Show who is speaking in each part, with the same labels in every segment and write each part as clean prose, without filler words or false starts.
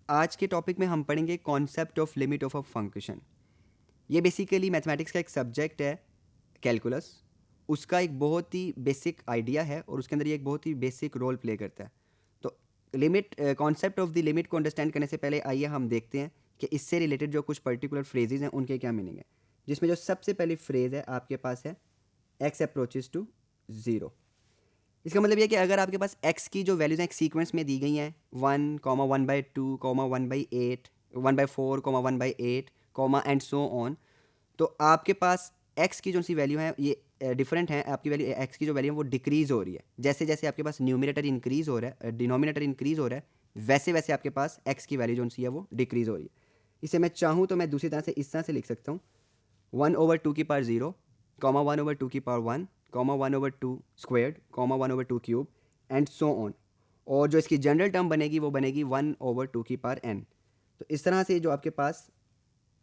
Speaker 1: आज के टॉपिक में हम पढ़ेंगे concept of limit of a function. ये बेसिकली मैथमेटिक्स का एक सब्जेक्ट है, कैलकुलस। उसका एक बहुत ही बेसिक आइडिया है और उसके अंदर ये एक बहुत ही बेसिक रोल प्ले करता है। तो limit concept of the limit को अंडरस्टैंड करने से पहले आइए हम देखते हैं कि इससे रिलेटेड जो कुछ पर्टिकुलर फ्रेजेज हैं उनके क्या मीनिंग है। जिसमें जो सबसे पहली फ्रेज है आपके पास है एक्स अप्रोचेस टू ज़ीरो। इसका मतलब ये है कि अगर आपके पास x की जो वैल्यूज़ हैं एक सीक्वेंस में दी गई हैं 1,1/2, 1/8, 1/4, 1/8, एंड सो ऑन, तो आपके पास x की जो सी वैल्यू है ये डिफरेंट है। आपकी वैल्यू x की जो वैल्यू है वो डिक्रीज़ हो रही है। जैसे जैसे आपके पास न्यूमिनेटर इंक्रीज़ हो रहा है, डिनोमिनेटर इंक्रीज़ हो रहा है, वैसे वैसे आपके पास x की वैल्यू जो सी है वो डिक्रीज़ हो रही है। इसे मैं चाहूँ तो मैं दूसरी तरह से इस तरह से लिख सकता हूँ 1/2 1/2 1/2 1/2 क्यूब एंड सो ऑन। और जो इसकी जनरल टर्म बनेगी वो बनेगी 1/2n। तो इस तरह से जो आपके पास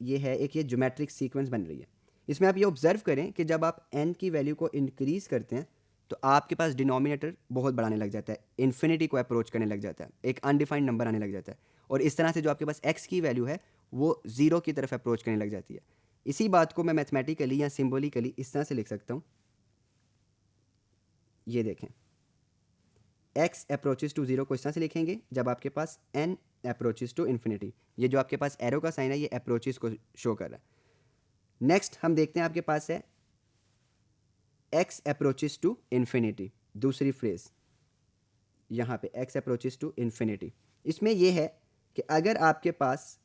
Speaker 1: ये है एक ये ज्योमेट्रिक सीक्वेंस बन रही है। इसमें आप ये ऑब्जर्व करें कि जब आप n की वैल्यू को इंक्रीज़ करते हैं तो आपके पास डिनोमिनेटर बहुत बढ़ाने लग जाता है, इन्फिनिटी को अप्रोच करने लग जाता है, एक अनडिफाइंड नंबर आने लग जाता है। और इस तरह से जो आपके पास x की वैल्यू है वो ज़ीरो की तरफ अप्रोच करने लग जाती है। इसी बात को मैं मैथमेटिकली या सिम्बोलिकली इस तरह से लिख सकता हूँ, ये देखें, x अप्रोचेस टू ज़ीरो को इस तरह से लिखेंगे जब आपके पास n अप्रोचेस टू इन्फिनिटी। ये जो आपके पास एरो का साइन है ये अप्रोचेस को शो कर रहा है। नेक्स्ट हम देखते हैं आपके पास है x अप्रोचेस टू इन्फिनिटी, दूसरी फ्रेज यहाँ पे x अप्रोचेस टू इन्फिनिटी। इसमें यह है कि अगर आपके पास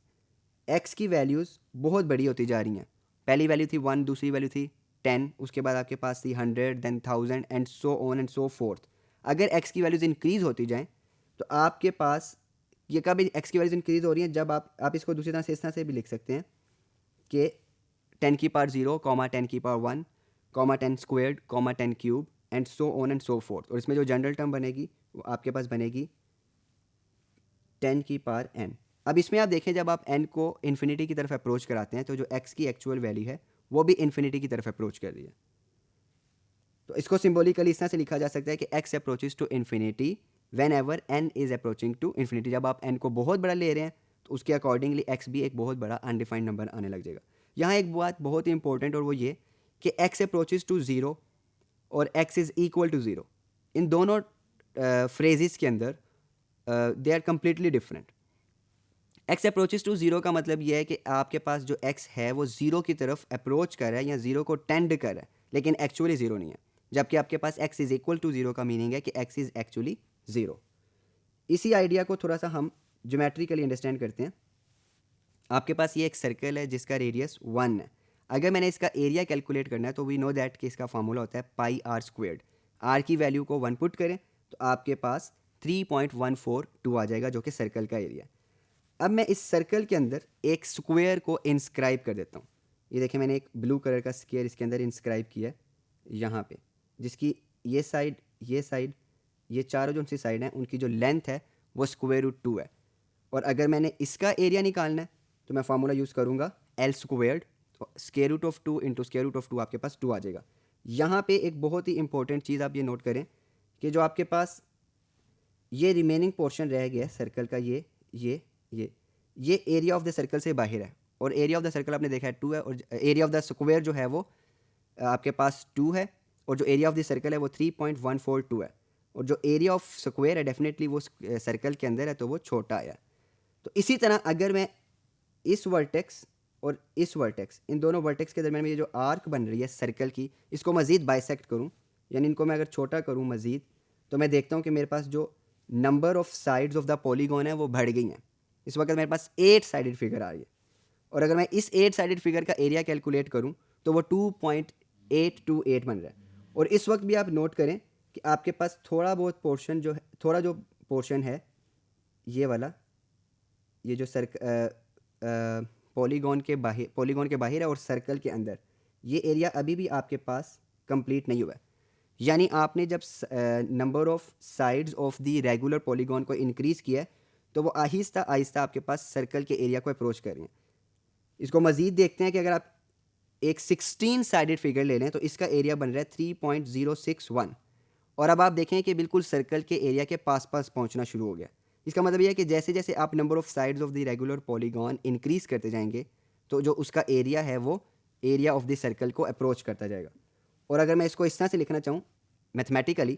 Speaker 1: x की वैल्यूज़ बहुत बड़ी होती जा रही हैं, पहली वैल्यू थी 1, दूसरी वैल्यू थी 10, उसके बाद आपके पास थी 100, then 1000 and so on and so forth. अगर x की वैल्यूज़ इंक्रीज़ होती जाएँ तो आपके पास ये कभी x की वैल्यूज़ इंक्रीज़ हो रही हैं जब आप इसको दूसरी तरह से इस तरह से भी लिख सकते हैं कि 10⁻0, 10⁻1, 10 squared, 10 cube and so on and so fourth. और इसमें जो जनरल टर्म बनेगी वो आपके पास बनेगी 10⁻n। अब इसमें आप देखें जब आप n को इन्फिनिटी की तरफ अप्रोच कराते हैं तो जो x की एक्चुअल वैल्यू है वो भी इन्फिनिटी की तरफ अप्रोच कर रही है। तो इसको सिंबॉलिकली इस तरह से लिखा जा सकता है कि x approaches to infinity whenever n is approaching to infinity. जब आप n को बहुत बड़ा ले रहे हैं तो उसके अकॉर्डिंगली x भी एक बहुत बड़ा अनडिफाइंड नंबर आने लग जाएगा। यहाँ एक बात बहुत ही इंपॉर्टेंट और वो ये कि x अप्रोचेस टू ज़ीरो और x is equal to zero, इन दोनों फ्रेजेस के अंदर they are completely different. x approaches to zero का मतलब यह है कि आपके पास जो x है वो ज़ीरो की तरफ अप्रोच कर रहा है या ज़ीरो को टेंड कर रहा है, लेकिन एक्चुअली ज़ीरो नहीं है। जबकि आपके पास x is equal to zero का मीनिंग है कि x इज़ एक्चुअली ज़ीरो। इसी आइडिया को थोड़ा सा हम ज्योमेट्रिकली अंडरस्टैंड करते हैं। आपके पास ये एक सर्कल है जिसका रेडियस 1 है। अगर मैंने इसका एरिया कैलकुलेट करना है तो वी नो दैट कि इसका फार्मूला होता है पाई आर स्क्वेयर्ड। आर की वैल्यू को 1 पुट करें तो आपके पास 3.142 आ जाएगा जो कि सर्कल का एरिया है। अब मैं इस सर्कल के अंदर एक स्क्वायर को इंस्क्राइब कर देता हूँ। ये देखिए मैंने एक ब्लू कलर का स्क्वायर इसके अंदर इंस्क्राइब किया है यहाँ पे, जिसकी ये साइड, ये साइड, ये चारों जो सी साइड हैं उनकी जो लेंथ है वो √2 है। और अगर मैंने इसका एरिया निकालना है तो मैं फार्मूला यूज़ करूँगा एल स्क्वेयर्ड, तो √2 इंटू √2 आपके पास 2 आ जाएगा। यहाँ पे एक बहुत ही इंपॉर्टेंट चीज़ आप ये नोट करें कि जो आपके पास ये रिमेनिंग पोर्शन रह गया है सर्कल का, ये एरिया ऑफ द सर्कल से बाहर है। और एरिया ऑफ द सर्कल आपने देखा है 2 है, और एरिया ऑफ द स्क्वायर जो है वो आपके पास 2 है, और जो एरिया ऑफ द सर्कल है वो 3.142 है। और जो एरिया ऑफ स्क्वायर है डेफिनेटली वो सर्कल के अंदर है तो वो छोटा आया। तो इसी तरह अगर मैं इस वर्टेक्स और इस वर्टेक्स, इन दोनों वर्टेक्स के दरमियान में ये जो आर्क बन रही है सर्कल की, इसको मज़ीद बाइसेक्ट करूँ, यानी इनको मैं अगर छोटा करूँ मज़ीद, तो मैं देखता हूँ कि मेरे पास जो number of sides of the polygon है वो बढ़ गई हैं। इस वक्त मेरे पास 8 साइडेड फिगर आ रही है। और अगर मैं इस 8 साइडेड फिगर का एरिया कैलकुलेट करूँ तो वो 2.828 बन रहा है। और इस वक्त भी आप नोट करें कि आपके पास थोड़ा बहुत पोर्शन जो है, थोड़ा जो पोर्शन है ये वाला, ये जो पॉलीगॉन के बाहर है और सर्कल के अंदर, ये एरिया अभी भी आपके पास कंप्लीट नहीं हुआ है। यानी आपने जब number of sides of the regular polygon को इंक्रीज़ किया है तो वो आहिस्ता आहिस्ता आपके पास सर्कल के एरिया को अप्रोच कर रहे हैं। इसको मज़ीद देखते हैं कि अगर आप एक 16 साइडेड फिगर ले लें तो इसका एरिया बन रहा है 3.061। और अब आप देखें कि बिल्कुल सर्कल के एरिया के पास पास पहुंचना शुरू हो गया। इसका मतलब ये है कि जैसे जैसे आप number of sides of the regular polygon increase करते जाएंगे तो जो उसका एरिया है वो एरिया ऑफ द सर्कल को अप्रोच करता जाएगा। और अगर मैं इसको इस तरह से लिखना चाहूँ मैथमेटिकली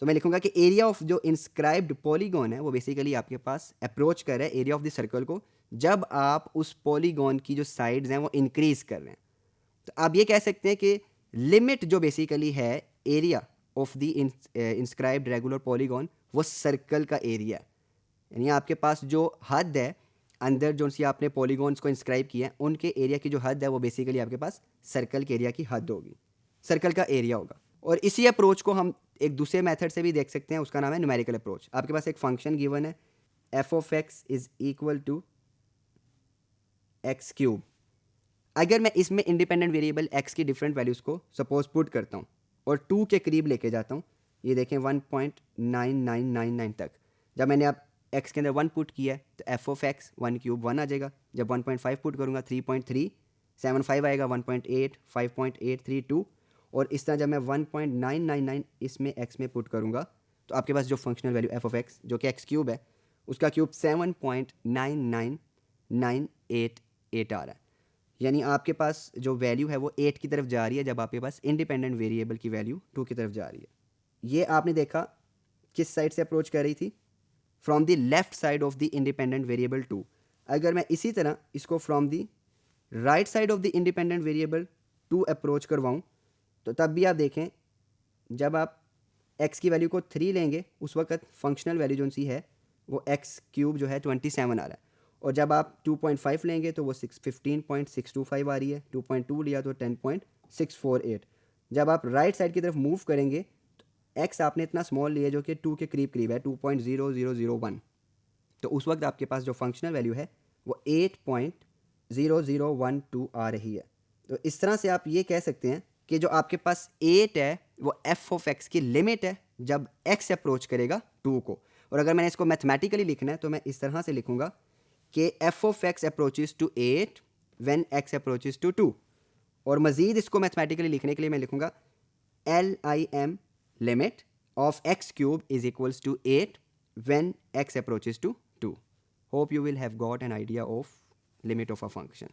Speaker 1: तो मैं लिखूंगा कि एरिया ऑफ जो इंस्क्राइब्ड पॉलीगॉन है वो बेसिकली आपके पास अप्रोच कर रहा है एरिया ऑफ द सर्कल को जब आप उस पॉलीगॉन की जो साइड्स हैं वो इंक्रीज कर रहे हैं। तो आप ये कह सकते हैं कि लिमिट जो बेसिकली है area of the inscribed regular polygon वो सर्कल का एरिया है। यानी आपके पास जो हद है अंदर जो सी आपने पॉलीगॉन्स को इंस्क्राइब किया है उनके एरिया की जो हद है वो बेसिकली आपके पास सर्कल के एरिया की हद होगी, सर्कल का एरिया होगा। और इसी अप्रोच को हम एक दूसरे मेथड से भी देख सकते हैं, उसका नाम है न्यूमेरिकल अप्रोच। आपके पास एक फंक्शन गिवन है f of x is equal to x cube. अगर मैं इसमें इंडिपेंडेंट वेरिएबल एक्स की डिफरेंट वैल्यूज़ को सपोज पुट करता हूँ और 2 के करीब लेके जाता हूँ, ये देखें 1.9999 तक, जब मैंने अब एक्स के अंदर 1 पुट किया है तो एफ ऑफ एक्स 1 क्यूब 1 आ जाएगा। जब 1.5 पुट करूँगा 3.375 आएगा, 1.8 5.832 और इस तरह जब मैं 1.999 इसमें एक्स में पुट करूँगा तो आपके पास जो functional value F of x जो कि एक्स क्यूब है उसका क्यूब 7.99988 आ रहा है। यानी आपके पास जो वैल्यू है वो 8 की तरफ जा रही है जब आपके पास इंडिपेंडेंट वेरिएबल की वैल्यू 2 की तरफ जा रही है। ये आपने देखा किस साइड से अप्रोच कर रही थी, from the left side of the independent variable 2। अगर मैं इसी तरह इसको from the right side of the independent variable 2 approach करवाऊँ तो तब भी आप देखें जब आप x की वैल्यू को 3 लेंगे उस वक्त फंक्शनल वैल्यू जो सी है वो एक्स क्यूब जो है 27 आ रहा है, और जब आप 2.5 लेंगे तो वो 15.625 आ रही है, 2.2 लिया तो 10.648। जब आप राइट साइड की तरफ मूव करेंगे तो x आपने इतना स्मॉल लिया जो कि 2 के करीब करीब है, 2.0001, तो उस वक्त आपके पास जो फंक्शनल वैल्यू है वो 8.0012 आ रही है। तो इस तरह से आप ये कह सकते हैं कि जो आपके पास 8 है वो एफ ऑफ एक्स की लिमिट है जब x अप्रोच करेगा 2 को। और अगर मैंने इसको मैथमेटिकली लिखना है तो मैं इस तरह से लिखूंगा कि f of x approaches to 8 when x approaches to 2। और मज़ीद इसको मैथमेटिकली लिखने के लिए मैं लिखूंगा LIM limit of x cube is equals to 8 when x approaches to 2। Hope you will have got an idea of limit of a function.